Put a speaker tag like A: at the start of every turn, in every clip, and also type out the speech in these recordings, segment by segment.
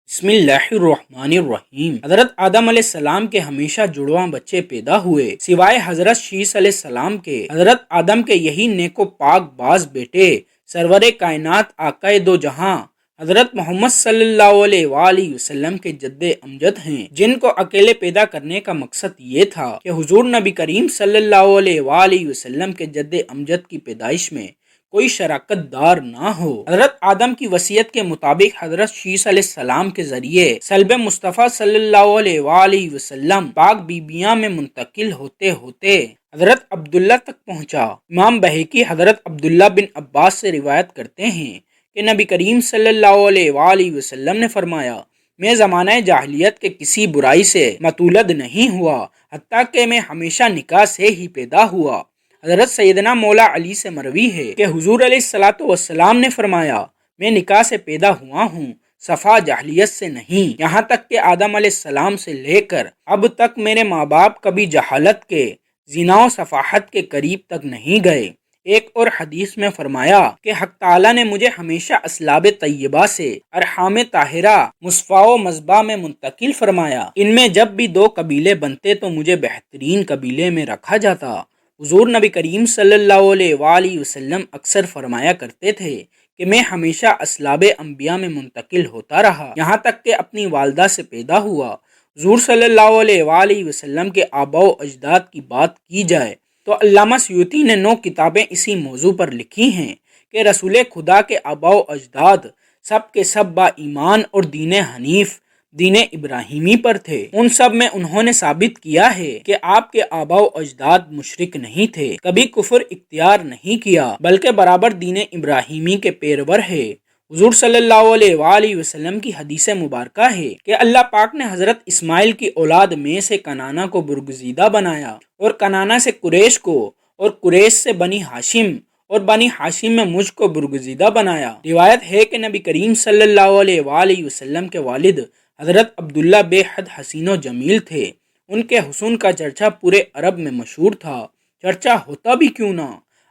A: بسم اللہ الرحمن الرحیم۔ حضرت آدم علیہ السلام کے ہمیشہ جڑواں بچے پیدا ہوئے سوائے حضرت شیس علیہ السلام کے۔ حضرت آدم کے یہی نیک و پاک باز بیٹے سرور کائنات آقا دو جہاں حضرت محمد صلی اللہ علیہ وآلہ وسلم کے جد امجد ہیں، جن کو اکیلے پیدا کرنے کا مقصد یہ تھا کہ حضور نبی کریم صلی اللہ علیہ وآلہ وسلم کے جد امجد کی پیدائش میں کوئی شراکت دار نہ ہو۔ حضرت آدم کی وصیت کے مطابق حضرت شیس علیہ السلام کے ذریعے صلب مصطفیٰ صلی اللہ علیہ وآلہ وسلم پاک بیبیاں میں منتقل ہوتے ہوتے حضرت عبداللہ تک پہنچا۔ امام بہقی حضرت عبداللہ بن عباس سے روایت کرتے ہیں کہ نبی کریم صلی اللہ علیہ وآلہ وسلم نے فرمایا، میں زمانہ جاہلیت کے کسی برائی سے متولد نہیں ہوا حتیٰ کہ میں ہمیشہ نکاح سے ہی پیدا ہوا۔ حضرت سیدنا مولا علی سے مروی ہے کہ حضور علیہ الصلوۃ والسلام نے فرمایا، میں نکاح سے پیدا ہوا ہوں، صفا جاہلیت سے نہیں۔ یہاں تک کہ آدم علیہ السلام سے لے کر اب تک میرے ماں باپ کبھی جہالت کے، زنا و صفاحت کے قریب تک نہیں گئے۔ ایک اور حدیث میں فرمایا کہ حق تعالیٰ نے مجھے ہمیشہ اسلاب طیبہ سے ارحام طاہرہ مصفا و مذبح میں منتقل فرمایا۔ ان میں جب بھی دو قبیلے بنتے تو مجھے بہترین قبیلے میں رکھا جاتا۔ حضور نبی کریم صلی اللہ علیہ وآلہ وسلم اکثر فرمایا کرتے تھے کہ میں ہمیشہ اسلاب انبیاء میں منتقل ہوتا رہا، یہاں تک کہ اپنی والدہ سے پیدا ہوا۔ حضور صلی اللہ علیہ وآلہ وسلم کے آباء و اجداد کی بات کی جائے تو علامہ سیوطی نے 9 کتابیں اسی موضوع پر لکھی ہیں کہ رسول خدا کے آباء و اجداد سب کے سب با ایمان اور دین حنیف، دین ابراہیمی پر تھے۔ ان سب میں انہوں نے ثابت کیا ہے کہ آپ کے آباء و اجداد مشرک نہیں تھے، کبھی کفر اختیار نہیں کیا، بلکہ برابر دین ابراہیمی کے پیرور ہے۔ حضور صلی اللہ علیہ وآلہ وسلم کی حدیث مبارکہ ہے کہ اللہ پاک نے حضرت اسماعیل کی اولاد میں سے کنانہ کو برگزیدہ بنایا، اور کنانہ سے قریش کو، اور قریش سے بنی ہاشم، اور بنی ہاشم میں مجھ کو برگزیدہ بنایا۔ روایت ہے کہ نبی کریم صلی اللہ علیہ وآلہ وسلم کے والد حضرت عبداللہ بے حد حسین و جمیل تھے۔ ان کے حسن کا چرچا پورے عرب میں مشہور تھا۔ چرچا ہوتا بھی کیوں نہ،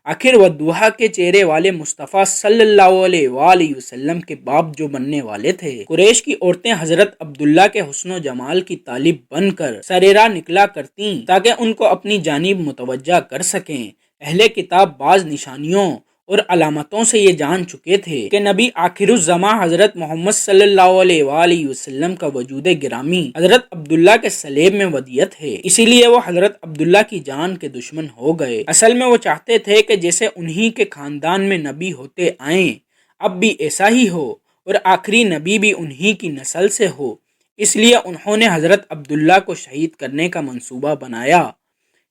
A: آخر والضحیٰ کے چہرے والے مصطفیٰ صلی اللہ علیہ وآلہ وسلم کے باپ جو بننے والے تھے۔ قریش کی عورتیں حضرت عبداللہ کے حسن و جمال کی طالب بن کر سریرا نکلا کرتیں تاکہ ان کو اپنی جانب متوجہ کر سکیں۔ اہل کتاب بعض نشانیوں اور علامتوں سے یہ جان چکے تھے کہ نبی آخر الزماں حضرت محمد صلی اللہ علیہ وآلہ وسلم کا وجود گرامی حضرت عبداللہ کے سلیب میں ودیعت ہے، اسی لیے وہ حضرت عبداللہ کی جان کے دشمن ہو گئے۔ اصل میں وہ چاہتے تھے کہ جیسے انہی کے خاندان میں نبی ہوتے آئیں اب بھی ایسا ہی ہو، اور آخری نبی بھی انہی کی نسل سے ہو، اس لیے انہوں نے حضرت عبداللہ کو شہید کرنے کا منصوبہ بنایا۔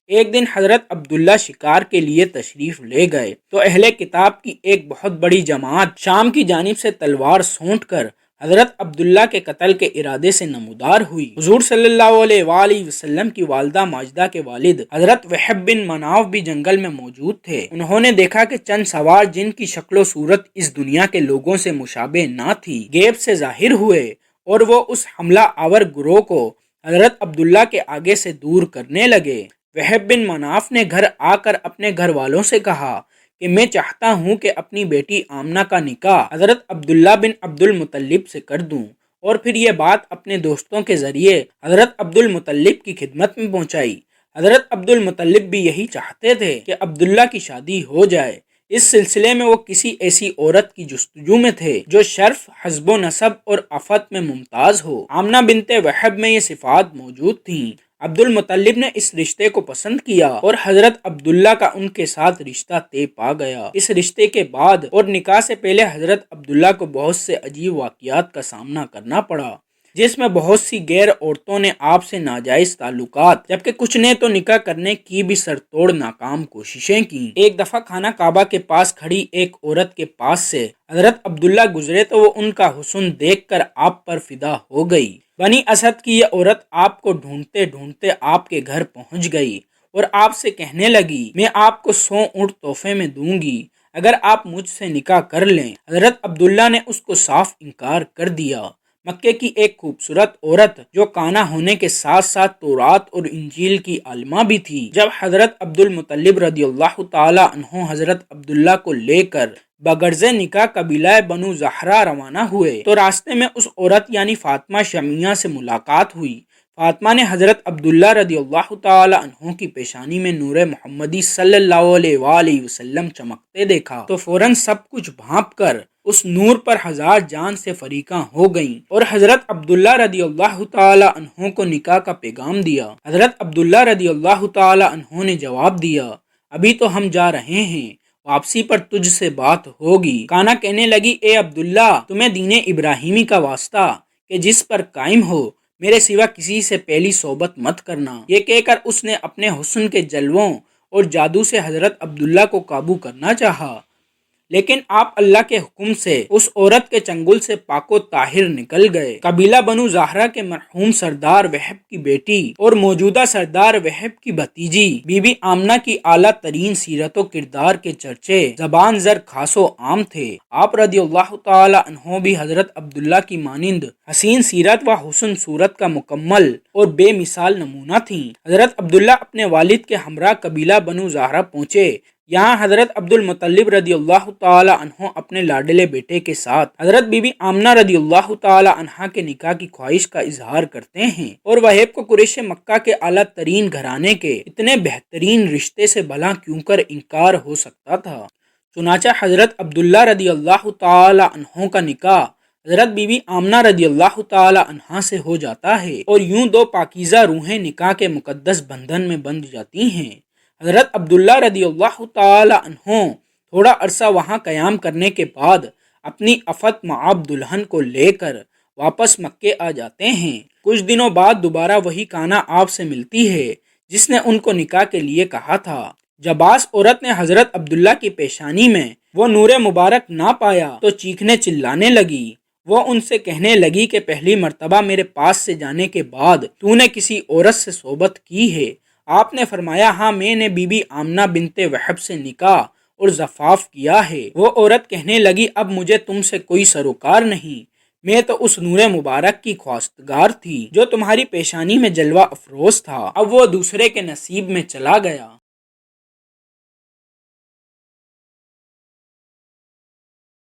A: ایک دن حضرت عبداللہ شکار کے لیے تشریف لے گئے تو اہل کتاب کی ایک بہت بڑی جماعت شام کی جانب سے تلوار سونٹ کر حضرت عبداللہ کے قتل کے ارادے سے نمودار ہوئی۔ حضور صلی اللہ علیہ وآلہ وسلم کی والدہ ماجدہ کے والد حضرت وہب بن مناف بھی جنگل میں موجود تھے۔ انہوں نے دیکھا کہ چند سوار جن کی شکل و صورت اس دنیا کے لوگوں سے مشابہ نہ تھی، غیب سے ظاہر ہوئے، اور وہ اس حملہ آور گروہ کو حضرت عبداللہ کے آگے سے دور کرنے لگے۔ وہب بن مناف نے گھر آ کر اپنے گھر والوں سے کہا کہ میں چاہتا ہوں کہ اپنی بیٹی آمنہ کا نکاح حضرت عبداللہ بن عبد المطلب سے کر دوں، اور پھر یہ بات اپنے دوستوں کے ذریعے حضرت عبد المطلب کی خدمت میں پہنچائی۔ حضرت عبد المطلب بھی یہی چاہتے تھے کہ عبداللہ کی شادی ہو جائے۔ اس سلسلے میں وہ کسی ایسی عورت کی جستجو میں تھے جو شرف، حسب و نسب اور عفت میں ممتاز ہو۔ آمنہ بنت وہب میں یہ صفات موجود تھیں۔ عبد المطلب نے اس رشتے کو پسند کیا اور حضرت عبداللہ کا ان کے ساتھ رشتہ طے پا گیا۔ اس رشتے کے بعد اور نکاح سے پہلے حضرت عبداللہ کو بہت سے عجیب واقعات کا سامنا کرنا پڑا، جس میں بہت سی غیر عورتوں نے آپ سے ناجائز تعلقات، جبکہ کچھ نے تو نکاح کرنے کی بھی سر توڑ ناکام کوششیں کی۔ ایک دفعہ خانہ کعبہ کے پاس کھڑی ایک عورت کے پاس سے حضرت عبداللہ گزرے تو وہ ان کا حسن دیکھ کر آپ پر فدا ہو گئی۔ بنی اسد کی یہ عورت آپ کو ڈھونڈتے ڈھونڈتے آپ کے گھر پہنچ گئی اور آپ سے کہنے لگی، میں آپ کو 100 اونٹ تحفے میں دوں گی اگر آپ مجھ سے نکاح کر لیں۔ حضرت عبداللہ نے اس کو صاف انکار کر دیا۔ مکے کی ایک خوبصورت عورت جو کانا ہونے کے ساتھ ساتھ تورات اور انجیل کی عالمہ بھی تھی، جب حضرت عبد المطلب رضی اللہ تعالی عنہ حضرت عبداللہ کو لے کر بغرض نکاح قبیلہ بنو زہرہ روانہ ہوئے تو راستے میں اس عورت یعنی فاطمہ شمیہ سے ملاقات ہوئی۔ فاطمہ نے حضرت عبداللہ رضی اللہ تعالی عنہ کی پیشانی میں نور محمدی صلی اللہ علیہ وآلہ وسلم چمکتے دیکھا تو فوراً سب کچھ بھانپ کر اس نور پر ہزار جان سے فریقاں ہو گئیں اور حضرت عبداللہ رضی اللہ تعالی عنہ کو نکاح کا پیغام دیا۔ حضرت عبداللہ رضی اللہ تعالی عنہ نے جواب دیا، ابھی تو ہم جا رہے ہیں، واپسی پر تجھ سے بات ہوگی۔ کانا کہنے لگی، اے عبداللہ، تمہیں دین ابراہیمی کا واسطہ کہ جس پر قائم ہو، میرے سوا کسی سے پہلی صحبت مت کرنا۔ یہ کہہ کر اس نے اپنے حسن کے جلووں اور جادو سے حضرت عبداللہ کو قابو کرنا چاہا، لیکن آپ اللہ کے حکم سے اس عورت کے چنگل سے پاک و طاہر نکل گئے۔ قبیلہ بنو زہرہ کے مرحوم سردار وہب کی بیٹی اور موجودہ سردار وہب کی بھتیجی بی بی آمنہ کی اعلیٰ ترین سیرت و کردار کے چرچے زبان زر خاص و عام تھے۔ آپ رضی اللہ تعالی عنہ بھی حضرت عبداللہ کی مانند حسین سیرت و حسن صورت کا مکمل اور بے مثال نمونہ تھیں۔ حضرت عبداللہ اپنے والد کے ہمراہ قبیلہ بنو زہرہ پہنچے۔ یہاں حضرت عبد المطلب رضی اللہ تعالی عنہ اپنے لاڈلے بیٹے کے ساتھ حضرت بی بی آمنہ رضی اللہ تعالی عنہ کے نکاح کی خواہش کا اظہار کرتے ہیں، اور وہیب کو قریش مکہ کے اعلیٰ ترین گھرانے کے اتنے بہترین رشتے سے بھلا کیوں کر انکار ہو سکتا تھا۔ چنانچہ حضرت عبداللہ رضی اللہ تعالی عنہ کا نکاح حضرت بی بی آمنہ رضی اللہ تعالی عنہ سے ہو جاتا ہے، اور یوں دو پاکیزہ روحیں نکاح کے مقدس بندھن میں بندھ جاتی ہیں۔ حضرت عبداللہ رضی اللہ تعالی عنہ تھوڑا عرصہ وہاں قیام کرنے کے بعد اپنی افت معاب دلہن کو لے کر واپس مکے آ جاتے ہیں۔ کچھ دنوں بعد دوبارہ وہی کانا آپ سے ملتی ہے جس نے ان کو نکاح کے لیے کہا تھا۔ جب آس عورت نے حضرت عبداللہ کی پیشانی میں وہ نور مبارک نہ پایا تو چیخنے چلانے لگی۔ وہ ان سے کہنے لگی کہ پہلی مرتبہ میرے پاس سے جانے کے بعد تو نے کسی عورت سے صحبت کی ہے؟ آپ نے فرمایا، ہاں، میں نے بی بی آمنہ بنت وہب سے نکاح اور زفاف کیا ہے۔ وہ عورت کہنے لگی، اب مجھے تم سے کوئی سروکار نہیں، میں تو اس نور مبارک کی خواستگار تھی جو تمہاری پیشانی میں جلوہ افروز تھا، اب وہ دوسرے کے نصیب میں چلا گیا۔